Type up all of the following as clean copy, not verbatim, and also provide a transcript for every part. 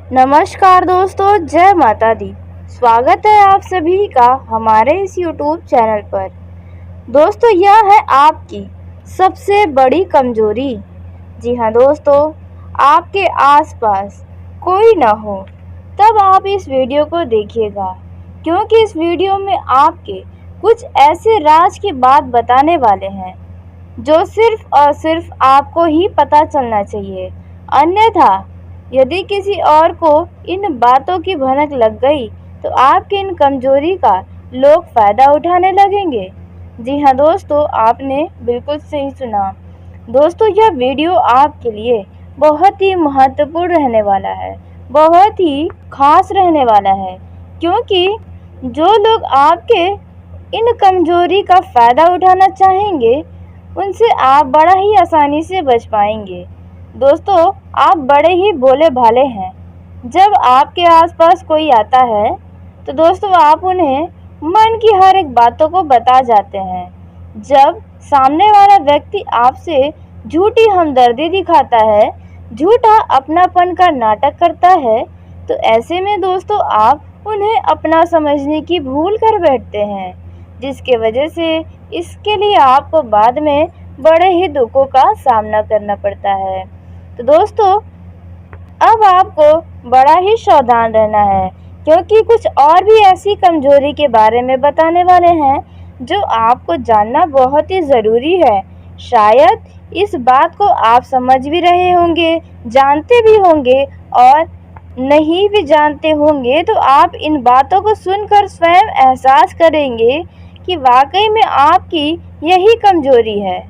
नमस्कार दोस्तों, जय माता दी। स्वागत है आप सभी का हमारे इस YouTube चैनल पर। दोस्तों, यह है आपकी सबसे बड़ी कमजोरी। जी हाँ दोस्तों, आपके आसपास कोई ना हो तब आप इस वीडियो को देखिएगा, क्योंकि इस वीडियो में आपके कुछ ऐसे राज की बात बताने वाले हैं जो सिर्फ और सिर्फ आपको ही पता चलना चाहिए। अन्यथा यदि किसी और को इन बातों की भनक लग गई तो आपकी इन कमजोरी का लोग फायदा उठाने लगेंगे। जी हाँ दोस्तों, आपने बिल्कुल सही सुना। दोस्तों, यह वीडियो आपके लिए बहुत ही महत्वपूर्ण रहने वाला है, बहुत ही खास रहने वाला है, क्योंकि जो लोग आपके इन कमजोरी का फायदा उठाना चाहेंगे उनसे आप बड़ा ही आसानी से बच पाएंगे। दोस्तों, आप बड़े ही भोले भाले हैं। जब आपके आसपास कोई आता है तो दोस्तों आप उन्हें मन की हर एक बातों को बता जाते हैं। जब सामने वाला व्यक्ति आपसे झूठी हमदर्दी दिखाता है, झूठा अपनापन का नाटक करता है, तो ऐसे में दोस्तों आप उन्हें अपना समझने की भूल कर बैठते हैं, जिसके वजह से इसके लिए आपको बाद में बड़े ही दुखों का सामना करना पड़ता है। तो दोस्तों, अब आपको बड़ा ही सावधान रहना है, क्योंकि कुछ और भी ऐसी कमजोरी के बारे में बताने वाले हैं जो आपको जानना बहुत ही ज़रूरी है। शायद इस बात को आप समझ भी रहे होंगे, जानते भी होंगे, और नहीं भी जानते होंगे तो आप इन बातों को सुनकर स्वयं एहसास करेंगे कि वाकई में आपकी यही कमजोरी है।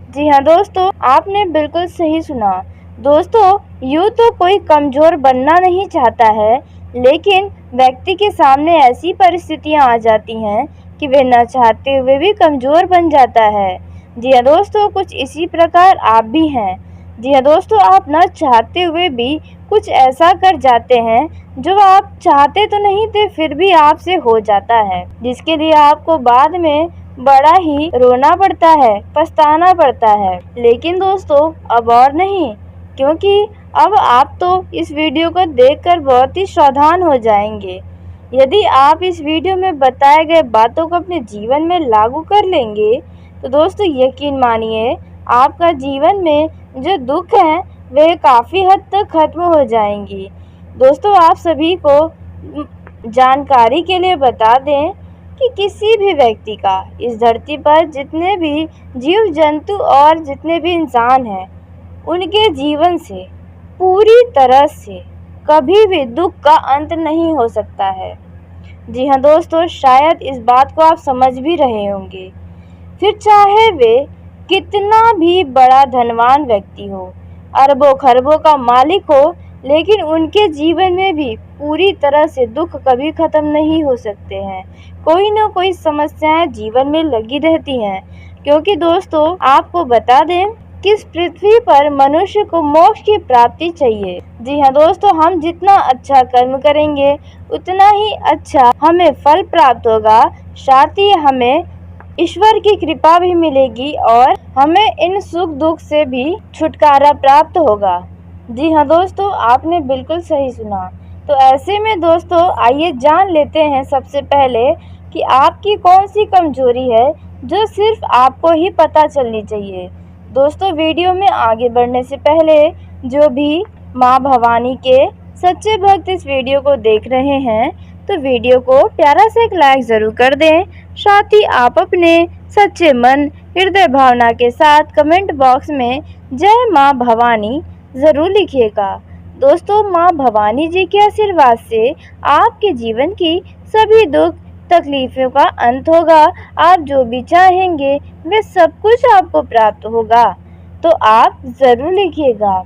जी हाँ दोस्तों, आपने बिल्कुल सही सुना। दोस्तों, यूँ तो कोई कमज़ोर बनना नहीं चाहता है, लेकिन व्यक्ति के सामने ऐसी परिस्थितियाँ आ जाती हैं कि वह न चाहते हुए भी कमज़ोर बन जाता है। जी हाँ दोस्तों, कुछ इसी प्रकार आप भी हैं। जी हाँ दोस्तों, आप न चाहते हुए भी कुछ ऐसा कर जाते हैं जो आप चाहते तो नहीं थे, फिर भी आपसे हो जाता है, जिसके लिए आपको बाद में बड़ा ही रोना पड़ता है, पछताना पड़ता है। लेकिन दोस्तों अब और नहीं, क्योंकि अब आप तो इस वीडियो को देखकर बहुत ही सावधान हो जाएंगे। यदि आप इस वीडियो में बताए गए बातों को अपने जीवन में लागू कर लेंगे तो दोस्तों यकीन मानिए आपका जीवन में जो दुख है वे काफ़ी हद तक खत्म हो जाएंगी। दोस्तों, आप सभी को जानकारी के लिए बता दें कि किसी भी व्यक्ति का इस धरती पर जितने भी जीव जंतु और जितने भी इंसान हैं, उनके जीवन से पूरी तरह से कभी भी दुख का अंत नहीं हो सकता है। जी हाँ दोस्तों, शायद इस बात को आप समझ भी रहे होंगे। फिर चाहे वे कितना भी बड़ा धनवान व्यक्ति हो, अरबों खरबों का मालिक हो, लेकिन उनके जीवन में भी पूरी तरह से दुख कभी ख़त्म नहीं हो सकते हैं। कोई ना कोई समस्याएं जीवन में लगी रहती हैं, क्योंकि दोस्तों आपको बता दें कि इस पृथ्वी पर मनुष्य को मोक्ष की प्राप्ति चाहिए। जी हाँ दोस्तों, हम जितना अच्छा कर्म करेंगे उतना ही अच्छा हमें फल प्राप्त होगा, साथ ही हमें ईश्वर की कृपा भी मिलेगी और हमें इन सुख दुख से भी छुटकारा प्राप्त होगा। जी हाँ दोस्तों, आपने बिल्कुल सही सुना। तो ऐसे में दोस्तों आइए जान लेते हैं सबसे पहले कि आपकी कौन सी कमजोरी है जो सिर्फ आपको ही पता चलनी चाहिए। दोस्तों, वीडियो में आगे बढ़ने से पहले जो भी माँ भवानी के सच्चे भक्त इस वीडियो को देख रहे हैं तो वीडियो को प्यारा सा एक लाइक ज़रूर कर दें। साथ ही आप अपने सच्चे मन हृदय भावना के साथ कमेंट बॉक्स में जय माँ भवानी ज़रूर लिखिएगा। दोस्तों, माँ भवानी जी के आशीर्वाद से आपके जीवन की सभी दुख तकलीफ़ों का अंत होगा। आप जो भी चाहेंगे वे सब कुछ आपको प्राप्त होगा, तो आप ज़रूर लिखिएगा।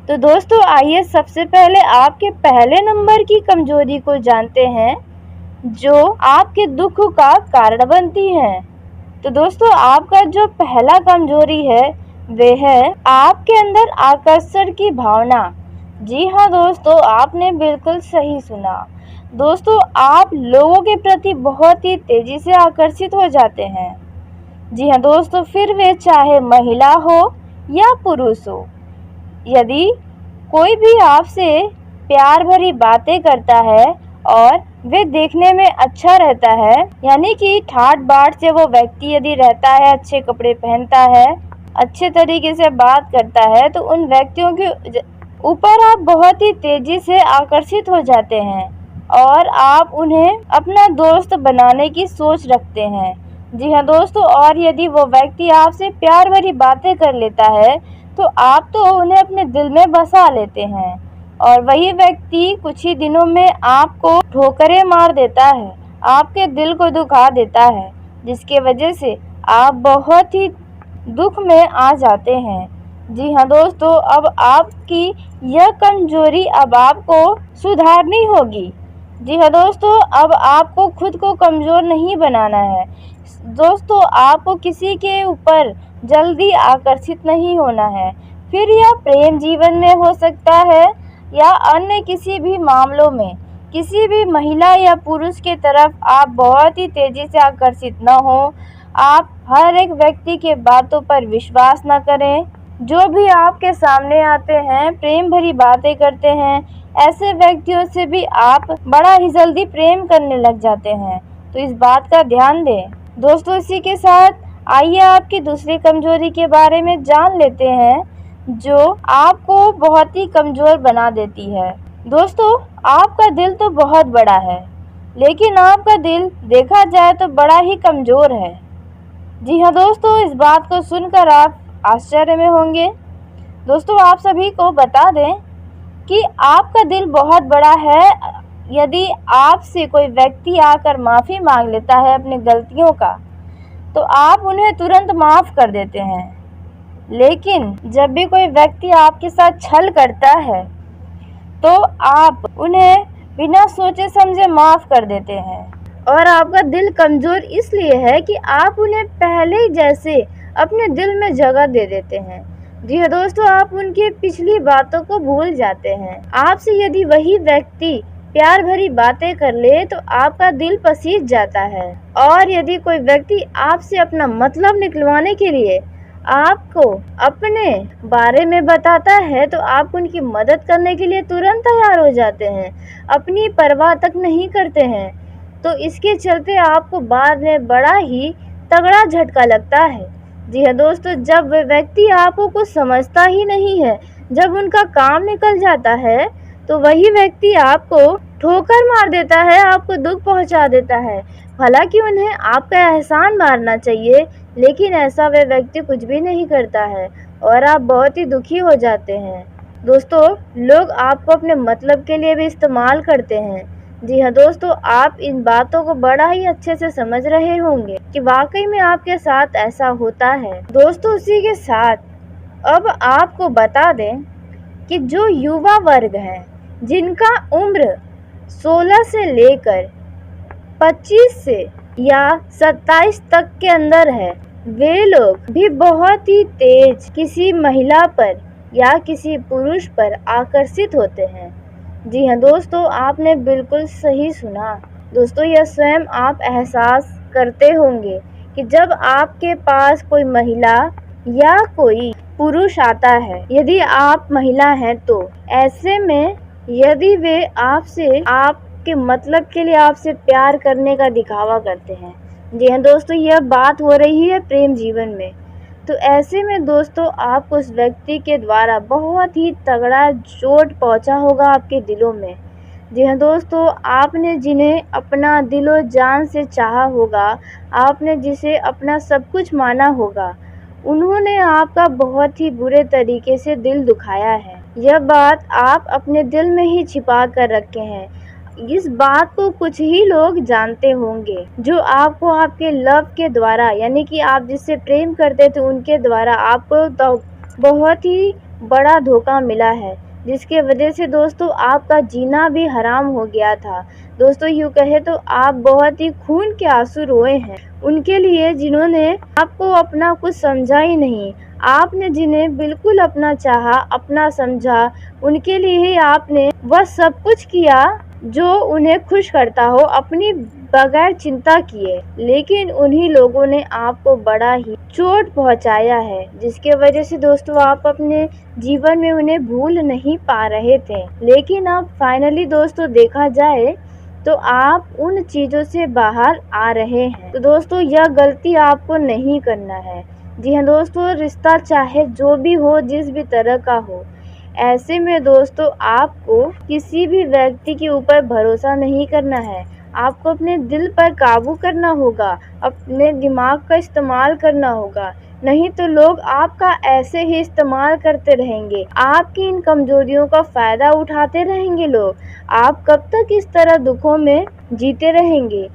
तो दोस्तों आइए सबसे पहले आपके पहले नंबर की कमजोरी को जानते हैं जो आपके दुख का कारण बनती है। तो दोस्तों आपका जो पहला कमजोरी है वे है आपके अंदर आकर्षण की भावना। जी हाँ दोस्तों, आपने बिल्कुल सही सुना। दोस्तों, आप लोगों के प्रति बहुत ही तेजी से आकर्षित हो जाते हैं। जी हाँ दोस्तों, फिर वे चाहे महिला हो या पुरुष हो, यदि कोई भी आपसे प्यार भरी बातें करता है और वे देखने में अच्छा रहता है, यानी कि ठाट बाट से वो व्यक्ति यदि रहता है, अच्छे कपड़े पहनता है, अच्छे तरीके से बात करता है, तो उन व्यक्तियों के ऊपर आप बहुत ही तेजी से आकर्षित हो जाते हैं और आप उन्हें अपना दोस्त बनाने की सोच रखते हैं। जी हाँ दोस्तों, और यदि वो व्यक्ति आपसे प्यार भरी बातें कर लेता है तो आप तो उन्हें अपने दिल में बसा लेते हैं और वही व्यक्ति कुछ ही दिनों में आपको ठोकरें मार देता है, आपके दिल को दुखा देता है, जिसके वजह से आप बहुत ही दुख में आ जाते हैं। जी हाँ दोस्तों, अब आपकी यह कमजोरी अब आपको सुधारनी होगी। जी हाँ दोस्तों, अब आपको खुद को कमज़ोर नहीं बनाना है। दोस्तों, आपको किसी के ऊपर जल्दी आकर्षित नहीं होना है। फिर यह प्रेम जीवन में हो सकता है या अन्य किसी भी मामलों में, किसी भी महिला या पुरुष के तरफ आप बहुत ही तेज़ी से आकर्षित न हो। आप हर एक व्यक्ति के बातों पर विश्वास न करें। जो भी आपके सामने आते हैं, प्रेम भरी बातें करते हैं, ऐसे व्यक्तियों से भी आप बड़ा ही जल्दी प्रेम करने लग जाते हैं, तो इस बात का ध्यान दें। दोस्तों, इसी के साथ आइए आपकी दूसरी कमजोरी के बारे में जान लेते हैं, जो आपको बहुत ही कमज़ोर बना देती है। दोस्तों, आपका दिल तो बहुत बड़ा है, लेकिन आपका दिल देखा जाए तो बड़ा ही कमज़ोर है। जी हाँ दोस्तों, इस बात को सुनकर आप आश्चर्य में होंगे। दोस्तों, आप सभी को बता दें कि आपका दिल बहुत बड़ा है। यदि आपसे कोई व्यक्ति आकर माफ़ी मांग लेता है अपनी गलतियों का, तो आप उन्हें तुरंत माफ़ कर देते हैं। लेकिन जब भी कोई व्यक्ति आपके साथ छल करता है, तो आप उन्हें बिना सोचे समझे माफ़ कर देते हैं। और आपका दिल कमज़ोर इसलिए है कि आप उन्हें पहले ही जैसे अपने दिल में जगह दे देते हैं। जी हाँ दोस्तों, आप उनकी पिछली बातों को भूल जाते हैं। आपसे यदि वही व्यक्ति प्यार भरी बातें कर ले तो आपका दिल पसीज जाता है, और यदि कोई व्यक्ति आपसे अपना मतलब निकलवाने के लिए आपको अपने बारे में बताता है, तो आप उनकी मदद करने के लिए तुरंत तैयार हो जाते हैं, अपनी परवाह तक नहीं करते हैं। तो इसके चलते आपको बाद में बड़ा ही तगड़ा झटका लगता है। जी हाँ दोस्तों, जब वे व्यक्ति आपको कुछ समझता ही नहीं है, जब उनका काम निकल जाता है, तो वही व्यक्ति आपको ठोकर मार देता है, आपको दुख पहुंचा देता है। हालांकि उन्हें आपका एहसान मारना चाहिए, लेकिन ऐसा वे व्यक्ति कुछ भी नहीं करता है और आप बहुत ही दुखी हो जाते हैं। दोस्तों, लोग आपको अपने मतलब के लिए भी इस्तेमाल करते हैं। जी हाँ दोस्तों, आप इन बातों को बड़ा ही अच्छे से समझ रहे होंगे कि वाकई में आपके साथ ऐसा होता है। दोस्तों, उसी के साथ अब आपको बता दें कि जो युवा वर्ग हैं, जिनका उम्र 16 से लेकर 25 से या 27 तक के अंदर है, वे लोग भी बहुत ही तेज किसी महिला पर या किसी पुरुष पर आकर्षित होते हैं। जी हाँ दोस्तों, आपने बिल्कुल सही सुना। दोस्तों, यह स्वयं आप एहसास करते होंगे कि जब आपके पास कोई महिला या कोई पुरुष आता है, यदि आप महिला हैं, तो ऐसे में यदि वे आपसे आपके मतलब के लिए आपसे प्यार करने का दिखावा करते हैं। जी हाँ दोस्तों, यह बात हो रही है प्रेम जीवन में। तो ऐसे में दोस्तों, आपको उस व्यक्ति के द्वारा बहुत ही तगड़ा चोट पहुंचा होगा आपके दिलों में। जी हाँ दोस्तों, आपने जिन्हें अपना दिलो जान से चाहा होगा, आपने जिसे अपना सब कुछ माना होगा, उन्होंने आपका बहुत ही बुरे तरीके से दिल दुखाया है। यह बात आप अपने दिल में ही छिपा कर रखे हैं। इस बात को कुछ ही लोग जानते होंगे, जो आपको आपके लव के द्वारा, यानी कि आप जिससे प्रेम करते थे उनके द्वारा आपको तो बहुत ही बड़ा धोखा मिला है, जिसके वजह से दोस्तों आपका जीना भी हराम हो गया था। दोस्तों, यूँ कहे तो आप बहुत ही खून के आंसू रोए हैं उनके लिए, जिन्होंने आपको अपना कुछ समझा ही नहीं। आपने जिन्हें बिल्कुल अपना चाहा, अपना समझा, उनके लिए ही आपने वह सब कुछ किया जो उन्हें खुश करता हो अपनी बगैर चिंता किए, लेकिन उन्हीं लोगों ने आपको बड़ा ही चोट पहुंचाया है, जिसके वजह से दोस्तों आप अपने जीवन में उन्हें भूल नहीं पा रहे थे। लेकिन अब फाइनली दोस्तों देखा जाए तो आप उन चीज़ों से बाहर आ रहे हैं। तो दोस्तों यह गलती आपको नहीं करना है। जी हाँ दोस्तों, रिश्ता चाहे जो भी हो, जिस भी तरह का हो, ऐसे में दोस्तों आपको किसी भी व्यक्ति के ऊपर भरोसा नहीं करना है। आपको अपने दिल पर काबू करना होगा, अपने दिमाग का इस्तेमाल करना होगा, नहीं तो लोग आपका ऐसे ही इस्तेमाल करते रहेंगे। आपकी इन कमजोरियों का फ़ायदा उठाते रहेंगे लोग। आप कब तक इस तरह दुखों में जीते रहेंगे?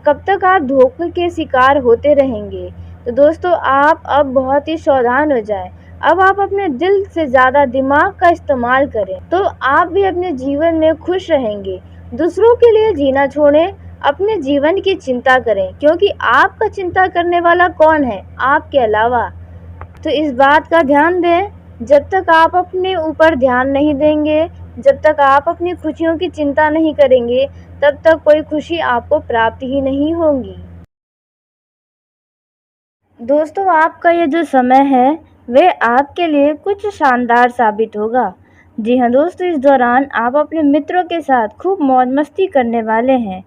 कब तक आप धोखे के शिकार होते रहेंगे? तो दोस्तों आप अब बहुत ही सावधान हो जाएं। अब आप अपने दिल से ज़्यादा दिमाग का इस्तेमाल करें, तो आप भी अपने जीवन में खुश रहेंगे। दूसरों के लिए जीना छोड़ें, अपने जीवन की चिंता करें, क्योंकि आपका चिंता करने वाला कौन है आपके अलावा। तो इस बात का ध्यान दें, जब तक आप अपने ऊपर ध्यान नहीं देंगे, जब तक आप अपनी खुशियों की चिंता नहीं करेंगे, तब तक कोई खुशी आपको प्राप्त ही नहीं होगी। दोस्तों आपका ये जो समय है वह आपके लिए कुछ शानदार साबित होगा। जी हाँ दोस्तों, इस दौरान आप अपने मित्रों के साथ खूब मौज मस्ती करने वाले हैं।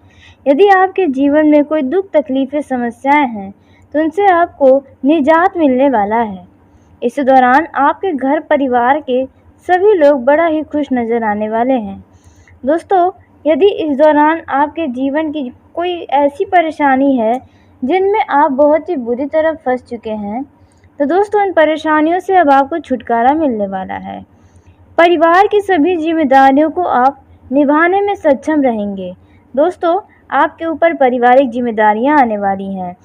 यदि आपके जीवन में कोई दुख तकलीफ़ें समस्याएं हैं तो उनसे आपको निजात मिलने वाला है। इस दौरान आपके घर परिवार के सभी लोग बड़ा ही खुश नज़र आने वाले हैं। दोस्तों यदि इस दौरान आपके जीवन की कोई ऐसी परेशानी है जिनमें आप बहुत ही बुरी तरह फंस चुके हैं, तो दोस्तों इन परेशानियों से अब आपको छुटकारा मिलने वाला है। परिवार की सभी जिम्मेदारियों को आप निभाने में सक्षम रहेंगे। दोस्तों आपके ऊपर पारिवारिक जिम्मेदारियां आने वाली हैं।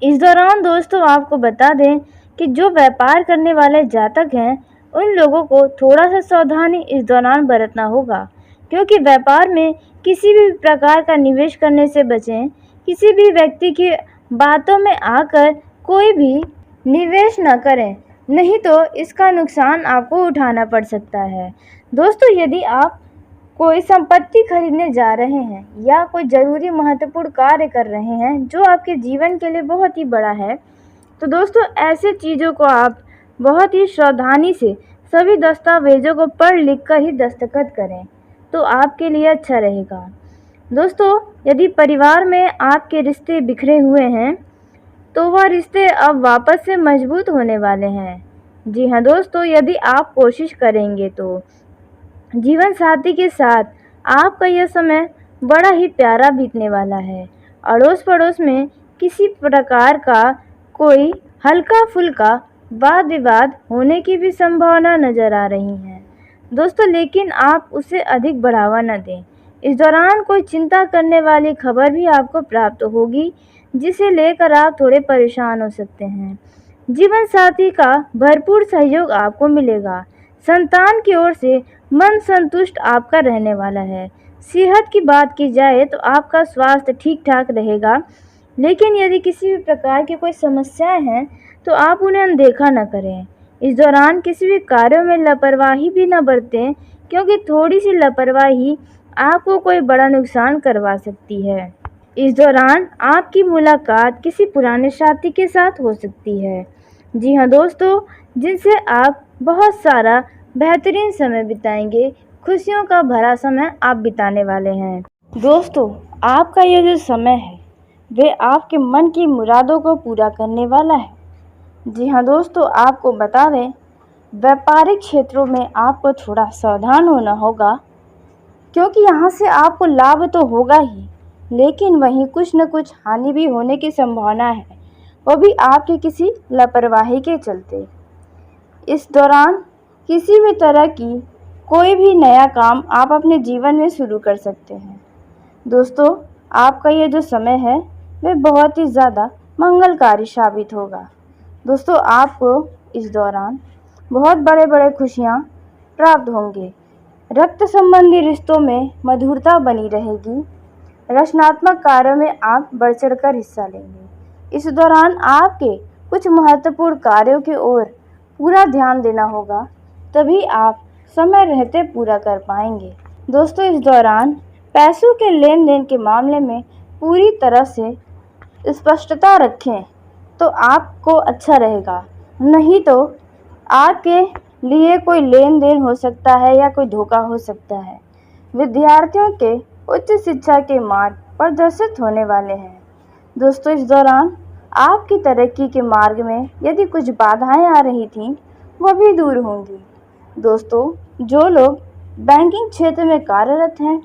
इस दौरान दोस्तों आपको बता दें कि जो व्यापार करने वाले जातक हैं उन लोगों को थोड़ा सा सावधानी इस दौरान बरतना होगा, क्योंकि व्यापार में किसी भी प्रकार का निवेश करने से बचें। किसी भी व्यक्ति की बातों में आकर कोई भी निवेश न करें, नहीं तो इसका नुकसान आपको उठाना पड़ सकता है। दोस्तों यदि आप कोई संपत्ति खरीदने जा रहे हैं या कोई ज़रूरी महत्वपूर्ण कार्य कर रहे हैं जो आपके जीवन के लिए बहुत ही बड़ा है, तो दोस्तों ऐसे चीज़ों को आप बहुत ही सावधानी से सभी दस्तावेज़ों को पढ़ लिख कर ही दस्तखत करें, तो आपके लिए अच्छा रहेगा। दोस्तों यदि परिवार में आपके रिश्ते बिखरे हुए हैं तो वह रिश्ते अब वापस से मजबूत होने वाले हैं। जी हाँ दोस्तों, यदि आप कोशिश करेंगे तो जीवन साथी के साथ आपका यह समय बड़ा ही प्यारा बीतने वाला है। अड़ोस पड़ोस में किसी प्रकार का कोई हल्का फुल्का वाद विवाद होने की भी संभावना नज़र आ रही है दोस्तों, लेकिन आप उसे अधिक बढ़ावा न दें। इस दौरान कोई चिंता करने वाली खबर भी आपको प्राप्त होगी, जिसे लेकर आप थोड़े परेशान हो सकते हैं। जीवन साथी का भरपूर सहयोग आपको मिलेगा। संतान की ओर से मन संतुष्ट आपका रहने वाला है। सेहत की बात की जाए तो आपका स्वास्थ्य ठीक ठाक रहेगा, लेकिन यदि किसी भी प्रकार की कोई समस्याएं हैं तो आप उन्हें अनदेखा न करें। इस दौरान किसी भी कार्यों में लापरवाही भी न बरतें, क्योंकि थोड़ी सी लापरवाही आपको कोई बड़ा नुकसान करवा सकती है। इस दौरान आपकी मुलाकात किसी पुराने साथी के साथ हो सकती है। जी हाँ दोस्तों, जिनसे आप बहुत सारा बेहतरीन समय बिताएंगे। खुशियों का भरा समय आप बिताने वाले हैं। दोस्तों आपका ये जो समय है वे आपके मन की मुरादों को पूरा करने वाला है। जी हाँ दोस्तों, आपको बता दें व्यापारिक क्षेत्रों में आपको थोड़ा सावधान होना होगा, क्योंकि यहाँ से आपको लाभ तो होगा ही, लेकिन वहीं कुछ न कुछ हानि भी होने की संभावना है, वो भी आपकी किसी लापरवाही के चलते। इस दौरान किसी भी तरह की कोई भी नया काम आप अपने जीवन में शुरू कर सकते हैं। दोस्तों आपका ये जो समय है वह बहुत ही ज़्यादा मंगलकारी साबित होगा। दोस्तों आपको इस दौरान बहुत बड़े बड़े खुशियाँ प्राप्त होंगे। रक्त संबंधी रिश्तों में मधुरता बनी रहेगी। रचनात्मक कार्यों में आप बढ़ चढ़कर हिस्सा लेंगे। इस दौरान आपके कुछ महत्वपूर्ण कार्यों की ओर पूरा ध्यान देना होगा, तभी आप समय रहते पूरा कर पाएंगे। दोस्तों इस दौरान पैसों के लेन देन के मामले में पूरी तरह से स्पष्टता रखें तो आपको अच्छा रहेगा, नहीं तो आपके लिए कोई लेन देन हो सकता है या कोई धोखा हो सकता है। विद्यार्थियों के उच्च शिक्षा के मार्ग प्रदर्शित होने वाले हैं। दोस्तों, इस दौरान आपकी तरक्की के मार्ग में यदि कुछ बाधाएं आ रही थीं, वह भी दूर होंगी। दोस्तों, जो लोग बैंकिंग क्षेत्र में कार्यरत हैं,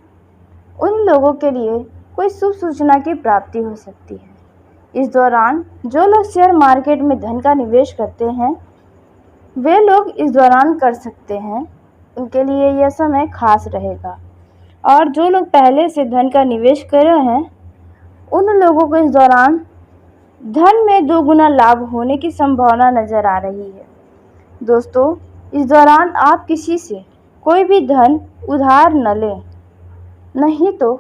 उन लोगों के लिए कोई शुभ सूचना की प्राप्ति हो सकती है। इस दौरान जो लोग शेयर मार्केट में धन का निवेश करते हैं, वे लोग इस दौरान कर सकते हैं, उनके लिए यह समय खास रहेगा। और जो लोग पहले से धन का निवेश कर रहे हैं, उन लोगों को इस दौरान धन में 2 गुना लाभ होने की संभावना नज़र आ रही है। दोस्तों, इस दौरान आप किसी से कोई भी धन उधार न लें, नहीं तो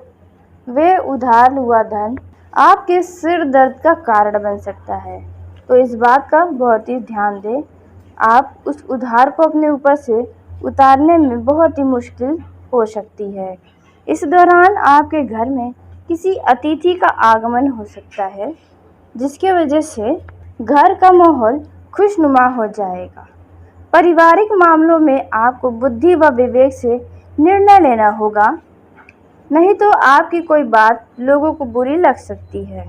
वे उधार हुआ धन आपके सिर दर्द का कारण बन सकता है। तो इस बात का बहुत ही ध्यान दें। आप उस उधार को अपने ऊपर से उतारने में बहुत ही मुश्किल हो सकती है। इस दौरान आपके घर में किसी अतिथि का आगमन हो सकता है, जिसके वजह से घर का माहौल खुशनुमा हो जाएगा। पारिवारिक मामलों में आपको बुद्धि व विवेक से निर्णय लेना होगा, नहीं तो आपकी कोई बात लोगों को बुरी लग सकती है।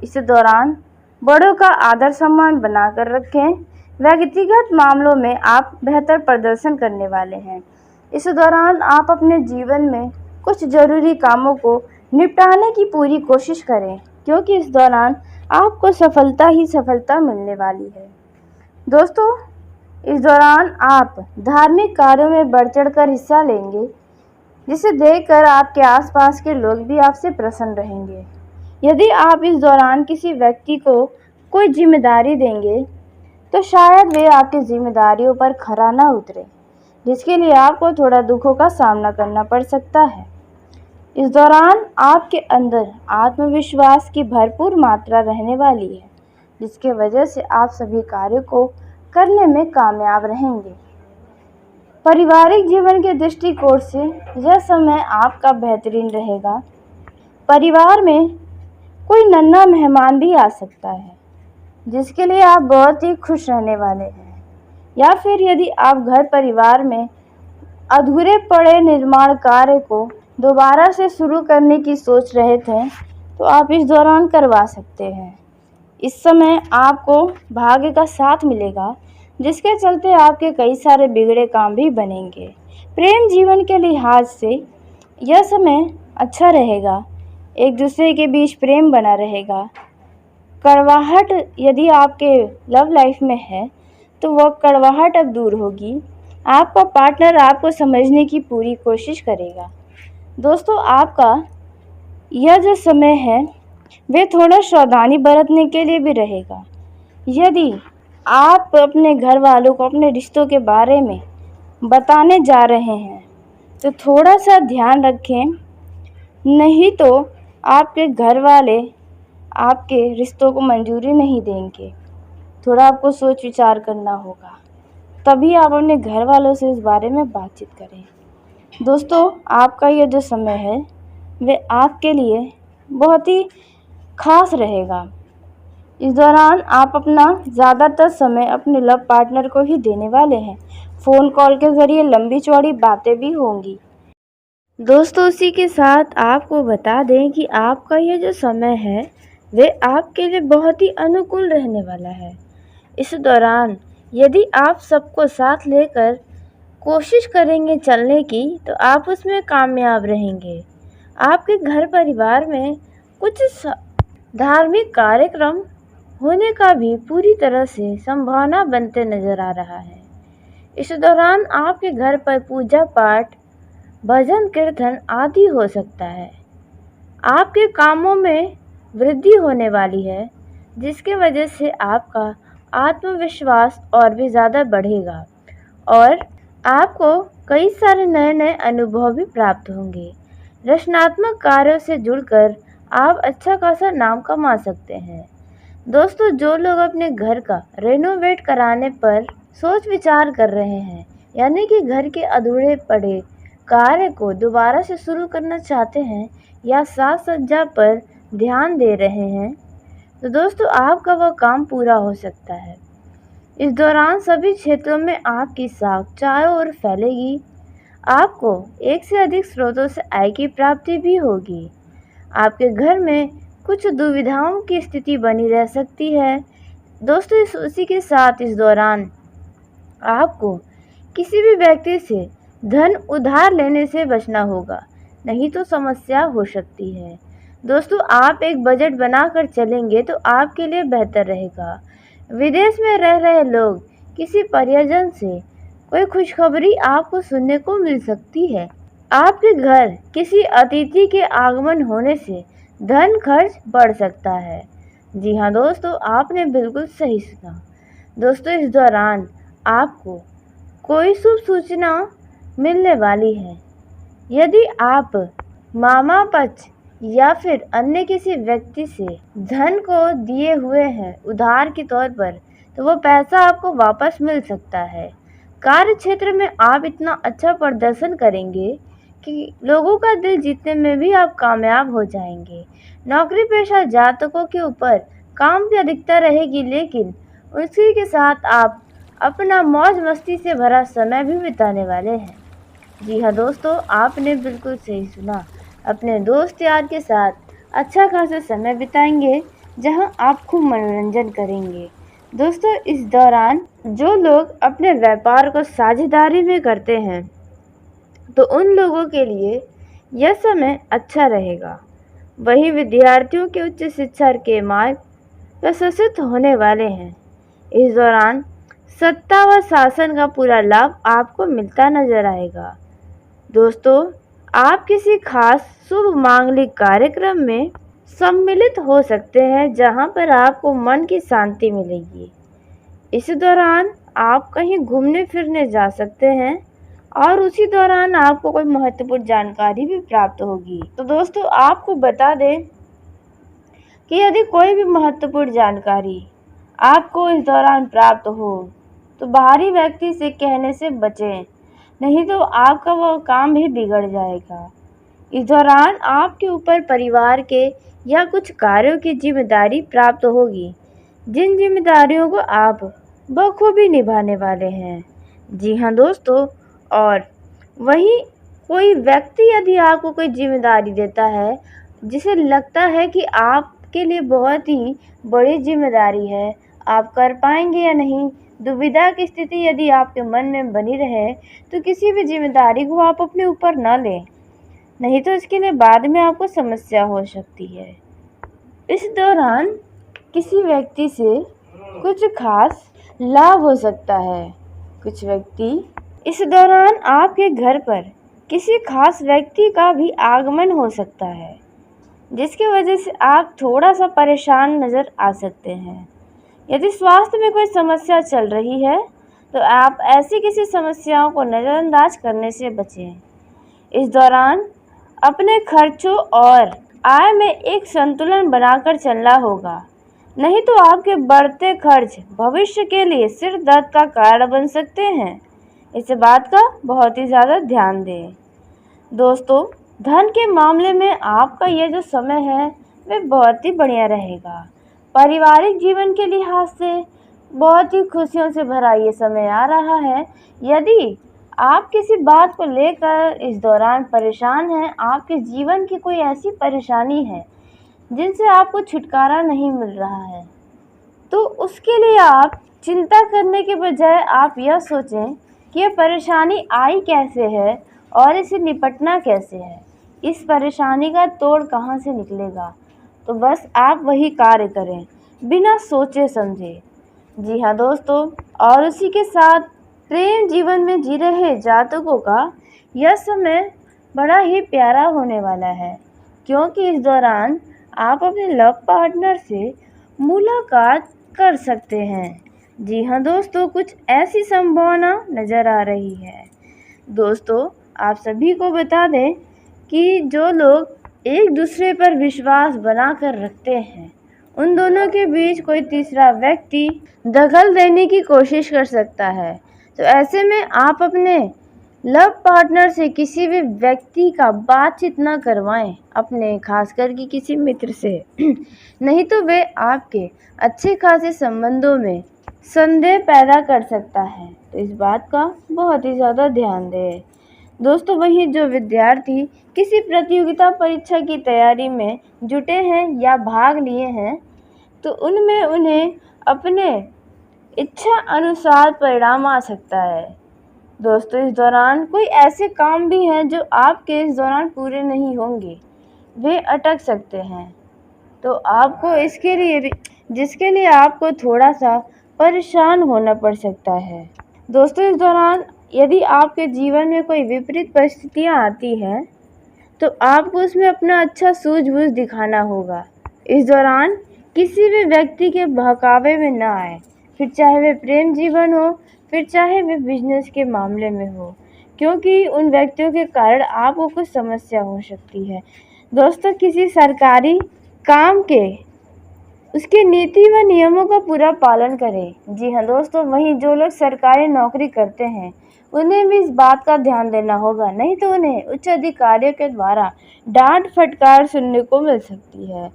इस दौरान बड़ों का आदर सम्मान बनाकर रखें। व्यक्तिगत मामलों में आप बेहतर प्रदर्शन करने वाले हैं। इस दौरान आप अपने जीवन में कुछ ज़रूरी कामों को निपटाने की पूरी कोशिश करें, क्योंकि इस दौरान आपको सफलता ही सफलता मिलने वाली है। दोस्तों, इस दौरान आप धार्मिक कार्यों में बढ़ चढ़कर हिस्सा लेंगे, जिसे देखकर आपके आसपास के लोग भी आपसे प्रसन्न रहेंगे। यदि आप इस दौरान किसी व्यक्ति को कोई जिम्मेदारी देंगे, तो शायद वे आपकी जिम्मेदारियों पर खरा न उतरे, जिसके लिए आपको थोड़ा दुखों का सामना करना पड़ सकता है। इस दौरान आपके अंदर आत्मविश्वास की भरपूर मात्रा रहने वाली है, जिसके वजह से आप सभी कार्यों को करने में कामयाब रहेंगे। पारिवारिक जीवन के दृष्टिकोण से यह समय आपका बेहतरीन रहेगा। परिवार में कोई नन्हा मेहमान भी आ सकता है, जिसके लिए आप बहुत ही खुश रहने वाले हैं। या फिर यदि आप घर परिवार में अधूरे पड़े निर्माण कार्य को दोबारा से शुरू करने की सोच रहे थे, तो आप इस दौरान करवा सकते हैं। इस समय आपको भाग्य का साथ मिलेगा, जिसके चलते आपके कई सारे बिगड़े काम भी बनेंगे। प्रेम जीवन के लिहाज से यह समय अच्छा रहेगा। एक दूसरे के बीच प्रेम बना रहेगा। कड़वाहट यदि आपके लव लाइफ में है, तो वह कड़वाहट अब दूर होगी। आपका पार्टनर आपको समझने की पूरी कोशिश करेगा। दोस्तों, आपका यह जो समय है, वे थोड़ा सावधानी बरतने के लिए भी रहेगा। यदि आप अपने घर वालों को अपने रिश्तों के बारे में बताने जा रहे हैं, तो थोड़ा सा ध्यान रखें, नहीं तो आपके घर वाले आपके रिश्तों को मंजूरी नहीं देंगे। थोड़ा आपको सोच विचार करना होगा, तभी आप अपने घर वालों से इस बारे में बातचीत करें। दोस्तों, आपका ये जो समय है, वे आपके लिए बहुत ही खास रहेगा। इस दौरान आप अपना ज़्यादातर समय अपने लव पार्टनर को ही देने वाले हैं। फ़ोन कॉल के ज़रिए लंबी चौड़ी बातें भी होंगी। दोस्तों, उसी के साथ आपको बता दें कि आपका ये जो समय है, वे आपके लिए बहुत ही अनुकूल रहने वाला है। इस दौरान यदि आप सबको साथ लेकर कोशिश करेंगे चलने की, तो आप उसमें कामयाब रहेंगे। आपके घर परिवार में कुछ धार्मिक कार्यक्रम होने का भी पूरी तरह से संभावना बनते नज़र आ रहा है। इस दौरान आपके घर पर पूजा पाठ, भजन कीर्तन आदि हो सकता है। आपके कामों में वृद्धि होने वाली है, जिसके वजह से आपका आत्मविश्वास और भी ज़्यादा बढ़ेगा और आपको कई सारे नए नए अनुभव भी प्राप्त होंगे। रचनात्मक कार्यों से जुड़कर आप अच्छा खासा नाम कमा सकते हैं। दोस्तों, जो लोग अपने घर का रेनोवेट कराने पर सोच विचार कर रहे हैं, यानी कि घर के अधूरे पड़े कार्य को दोबारा से शुरू करना चाहते हैं या साज सज्जा पर ध्यान दे रहे हैं, तो दोस्तों आपका वह काम पूरा हो सकता है। इस दौरान सभी क्षेत्रों में आपकी साख चारों ओर फैलेगी। आपको एक से अधिक स्रोतों से आय की प्राप्ति भी होगी। आपके घर में कुछ दुविधाओं की स्थिति बनी रह सकती है। दोस्तों उसी के साथ इस दौरान आपको किसी भी व्यक्ति से धन उधार लेने से बचना होगा, नहीं तो समस्या हो सकती है। दोस्तों आप एक बजट बनाकर चलेंगे तो आपके लिए बेहतर रहेगा। विदेश में रह रहे लोग किसी परिजन से कोई खुशखबरी आपको सुनने को मिल सकती है। आपके घर किसी अतिथि के आगमन होने से धन खर्च बढ़ सकता है। जी हाँ दोस्तों, आपने बिल्कुल सही सुना। दोस्तों इस दौरान आपको कोई शुभ सूचना मिलने वाली है। यदि आप मामा पक्ष या फिर अन्य किसी व्यक्ति से धन को दिए हुए हैं उधार के तौर पर, तो वो पैसा आपको वापस मिल सकता है। कार्य क्षेत्र में आप इतना अच्छा प्रदर्शन करेंगे कि लोगों का दिल जीतने में भी आप कामयाब हो जाएंगे। नौकरी पेशा जातकों के ऊपर काम की अधिकता रहेगी, लेकिन उसी के साथ आप अपना मौज मस्ती से भरा समय भी बिताने वाले हैं। जी हाँ दोस्तों, आपने बिल्कुल सही सुना। अपने दोस्त यार के साथ अच्छा खासा समय बिताएंगे, जहां आप खूब मनोरंजन करेंगे। दोस्तों इस दौरान जो लोग अपने व्यापार को साझेदारी में करते हैं, तो उन लोगों के लिए यह समय अच्छा रहेगा। वही विद्यार्थियों के उच्च शिक्षा के मार्ग प्रशस्त होने वाले हैं। इस दौरान सत्ता व शासन का पूरा लाभ आपको मिलता नजर आएगा। दोस्तों आप किसी खास शुभ मांगलिक कार्यक्रम में सम्मिलित हो सकते हैं, जहां पर आपको मन की शांति मिलेगी। इस दौरान आप कहीं घूमने फिरने जा सकते हैं और उसी दौरान आपको कोई महत्वपूर्ण जानकारी भी प्राप्त होगी। तो दोस्तों आपको बता दें कि यदि कोई भी महत्वपूर्ण जानकारी आपको इस दौरान प्राप्त हो, तो बाहरी व्यक्ति से कहने से बचें, नहीं तो आपका वो काम भी बिगड़ जाएगा। इस दौरान आपके ऊपर परिवार के या कुछ कार्यों की जिम्मेदारी प्राप्त होगी, जिन जिम्मेदारियों को आप बखूबी निभाने वाले हैं। जी हाँ दोस्तों, और वहीं कोई व्यक्ति यदि आपको कोई जिम्मेदारी देता है जिसे लगता है कि आपके लिए बहुत ही बड़ी जिम्मेदारी है, आप कर पाएंगे या नहीं, दुविधा की स्थिति यदि आपके मन में बनी रहे, तो किसी भी जिम्मेदारी को आप अपने ऊपर न लें, नहीं तो इसके लिए बाद में आपको समस्या हो सकती है। इस दौरान किसी व्यक्ति से कुछ खास लाभ हो सकता है। कुछ व्यक्ति इस दौरान आपके घर पर किसी खास व्यक्ति का भी आगमन हो सकता है, जिसकी वजह से आप थोड़ा सा परेशान नज़र आ सकते हैं। यदि स्वास्थ्य में कोई समस्या चल रही है, तो आप ऐसी किसी समस्याओं को नज़रअंदाज करने से बचें। इस दौरान अपने खर्चों और आय में एक संतुलन बनाकर चलना होगा, नहीं तो आपके बढ़ते खर्च भविष्य के लिए सिर दर्द का कारण बन सकते हैं। इस बात का बहुत ही ज़्यादा ध्यान दें। दोस्तों धन के मामले में आपका ये जो समय है वह बहुत ही बढ़िया रहेगा। पारिवारिक जीवन के लिहाज से बहुत ही खुशियों से भरा ये समय आ रहा है। यदि आप किसी बात को लेकर इस दौरान परेशान हैं, आपके जीवन की कोई ऐसी परेशानी है जिनसे आपको छुटकारा नहीं मिल रहा है, तो उसके लिए आप चिंता करने के बजाय आप यह सोचें कि यह परेशानी आई कैसे है और इसे निपटना कैसे है, इस परेशानी का तोड़ कहाँ से निकलेगा। तो बस आप वही कार्य करें बिना सोचे समझे। जी हाँ दोस्तों, और उसी के साथ प्रेम जीवन में जी रहे जातकों का यह समय बड़ा ही प्यारा होने वाला है, क्योंकि इस दौरान आप अपने लव पार्टनर से मुलाकात कर सकते हैं। जी हाँ दोस्तों, कुछ ऐसी संभावना नज़र आ रही है। दोस्तों आप सभी को बता दें कि जो लोग एक दूसरे पर विश्वास बनाकर रखते हैं, उन दोनों के बीच कोई तीसरा व्यक्ति दखल देने की कोशिश कर सकता है। तो ऐसे में आप अपने लव पार्टनर से किसी भी व्यक्ति का बातचीत न करवाएं, अपने खासकर कि किसी मित्र से नहीं तो वे आपके अच्छे खासे संबंधों में संदेह पैदा कर सकता है। तो इस बात का बहुत ही ज़्यादा ध्यान दें। दोस्तों, वहीं जो विद्यार्थी किसी प्रतियोगिता परीक्षा की तैयारी में जुटे हैं या भाग लिए हैं, तो उनमें उन्हें अपने इच्छा अनुसार परिणाम आ सकता है। दोस्तों, इस दौरान कोई ऐसे काम भी हैं जो आपके इस दौरान पूरे नहीं होंगे, वे अटक सकते हैं। तो आपको इसके लिए भी जिसके लिए आपको थोड़ा सा परेशान होना पड़ सकता है। दोस्तों, इस दौरान यदि आपके जीवन में कोई विपरीत परिस्थितियां आती हैं, तो आपको उसमें अपना अच्छा सूझबूझ दिखाना होगा। इस दौरान किसी भी व्यक्ति के बहकावे में ना आए, फिर चाहे वे प्रेम जीवन हो, फिर चाहे वे बिजनेस के मामले में हो, क्योंकि उन व्यक्तियों के कारण आपको कुछ समस्या हो सकती है। दोस्तों, किसी सरकारी काम के उसके नीति व नियमों का पूरा पालन करें। जी हाँ दोस्तों, वहीं जो लोग सरकारी नौकरी करते हैं उन्हें भी इस बात का ध्यान देना होगा, नहीं तो उन्हें उच्च अधिकारियों के द्वारा डांट फटकार सुनने को मिल सकती है।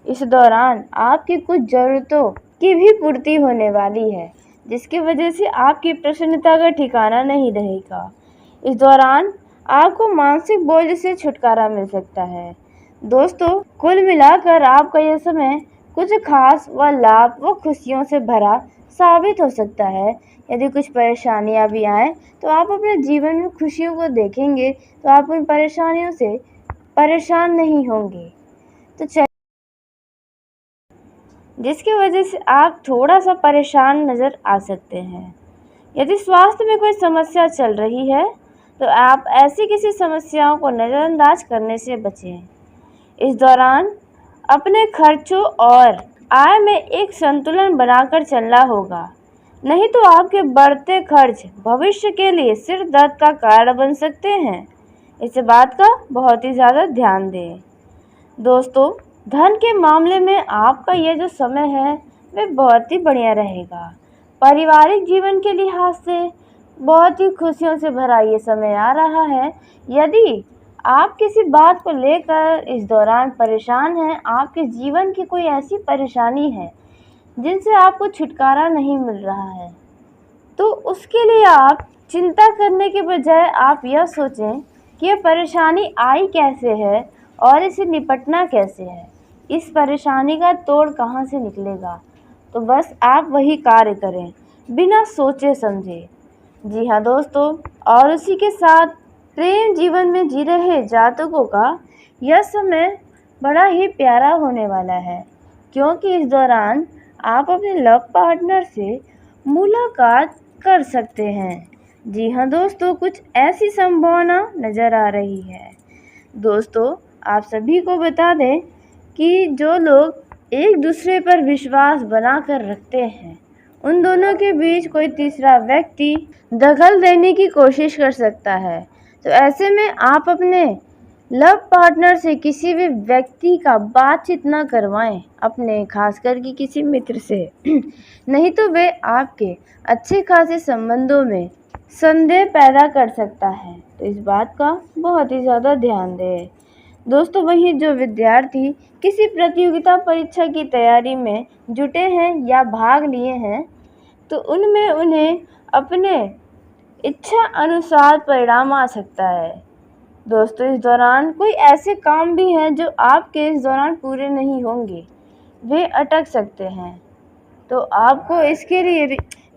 इस दौरान आपकी कुछ ज़रूरतों की भी पूर्ति होने वाली है, जिसकी वजह से आपकी प्रसन्नता का ठिकाना नहीं रहेगा। इस दौरान आपको मानसिक बोझ से छुटकारा मिल सकता है। दोस्तों, कुल मिलाकर आपका यह समय कुछ खास व लाभ व खुशियों से भरा साबित हो सकता है। यदि कुछ परेशानियां भी आएँ, तो आप अपने जीवन में खुशियों को देखेंगे, तो आप उन परेशानियों से परेशान नहीं होंगे। तो जिसकी वजह से आप थोड़ा सा परेशान नज़र आ सकते हैं। यदि स्वास्थ्य में कोई समस्या चल रही है, तो आप ऐसी किसी समस्याओं को नज़रअंदाज करने से बचें। इस दौरान अपने खर्चों और आय में एक संतुलन बनाकर चलना होगा, नहीं तो आपके बढ़ते खर्च भविष्य के लिए सिर दर्द का कारण बन सकते हैं। इस बात का बहुत ही ज़्यादा ध्यान दें। दोस्तों, धन के मामले में आपका यह जो समय है वह बहुत ही बढ़िया रहेगा। पारिवारिक जीवन के लिहाज से बहुत ही खुशियों से भरा ये समय आ रहा है। यदि आप किसी बात को लेकर इस दौरान परेशान हैं, आपके जीवन की कोई ऐसी परेशानी है जिनसे आपको छुटकारा नहीं मिल रहा है, तो उसके लिए आप चिंता करने के बजाय आप यह सोचें कि यह परेशानी आई कैसे है और इसे निपटना कैसे है, इस परेशानी का तोड़ कहाँ से निकलेगा। तो बस आप वही कार्य करें बिना सोचे समझे। जी हाँ दोस्तों, और उसी के साथ प्रेम जीवन में जी रहे जातकों का यह समय बड़ा ही प्यारा होने वाला है, क्योंकि इस दौरान आप अपने लव पार्टनर से मुलाकात कर सकते हैं। जी हाँ दोस्तों, कुछ ऐसी संभावना नज़र आ रही है। दोस्तों, आप सभी को बता दें कि जो लोग एक दूसरे पर विश्वास बनाकर रखते हैं, उन दोनों के बीच कोई तीसरा व्यक्ति दखल देने की कोशिश कर सकता है। तो ऐसे में आप अपने लव पार्टनर से किसी भी व्यक्ति का बातचीत न करवाएं, अपने खासकर कि किसी मित्र से नहीं तो वे आपके अच्छे खासे संबंधों में संदेह पैदा कर सकता है। तो इस बात का बहुत ही ज़्यादा ध्यान दें। दोस्तों, वहीं जो विद्यार्थी किसी प्रतियोगिता परीक्षा की तैयारी में जुटे हैं या भाग लिए हैं, तो उनमें उन्हें अपने इच्छा अनुसार परिणाम आ सकता है। दोस्तों, इस दौरान कोई ऐसे काम भी हैं जो आपके इस दौरान पूरे नहीं होंगे, वे अटक सकते हैं। तो आपको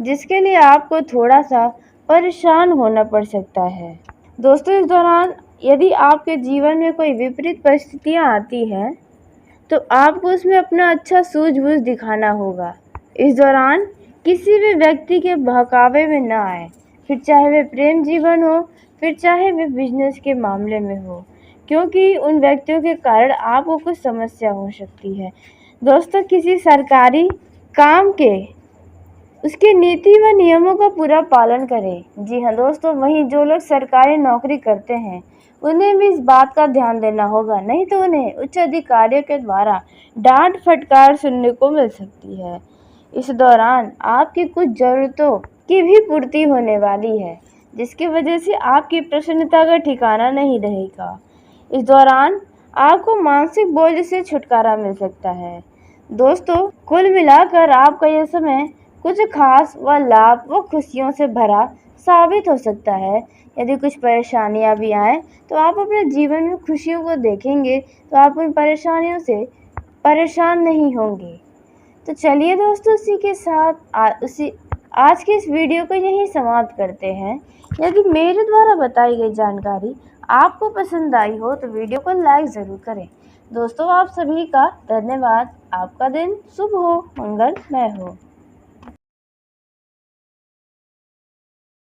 जिसके लिए आपको थोड़ा सा परेशान होना पड़ सकता है। दोस्तों, इस दौरान यदि आपके जीवन में कोई विपरीत परिस्थितियां आती हैं, तो आपको उसमें अपना अच्छा सूझबूझ दिखाना होगा। इस दौरान किसी भी व्यक्ति के बहकावे में ना आए, फिर चाहे वे प्रेम जीवन हो, फिर चाहे वे बिजनेस के मामले में हो, क्योंकि उन व्यक्तियों के कारण आपको कुछ समस्या हो सकती है। दोस्तों, किसी सरकारी काम के उसके नीति व नियमों का पूरा पालन करें। जी हाँ दोस्तों, वहीं जो लोग सरकारी नौकरी करते हैं उन्हें भी इस बात का ध्यान देना होगा, नहीं तो उन्हें उच्च अधिकारियों के द्वारा डांट फटकार सुनने को मिल सकती है। इस दौरान आपकी कुछ ज़रूरतों की भी पूर्ति होने वाली है, जिसकी वजह से आपकी प्रसन्नता का ठिकाना नहीं रहेगा। इस दौरान आपको मानसिक बोझ से छुटकारा मिल सकता है। दोस्तों, कुल मिलाकर आपका यह समय कुछ खास व लाभ व खुशियों से भरा साबित हो सकता है। यदि कुछ परेशानियां भी आएँ तो आप अपने जीवन में खुशियों को देखेंगे तो आप उन परेशानियों से परेशान नहीं होंगे। तो चलिए दोस्तों, इसी के साथ आज के इस वीडियो को यहीं समाप्त करते हैं। यदि मेरे द्वारा बताई गई जानकारी आपको पसंद आई हो तो वीडियो को लाइक ज़रूर करें। दोस्तों, आप सभी का धन्यवाद। आपका दिन शुभ हो, मंगलमय हो।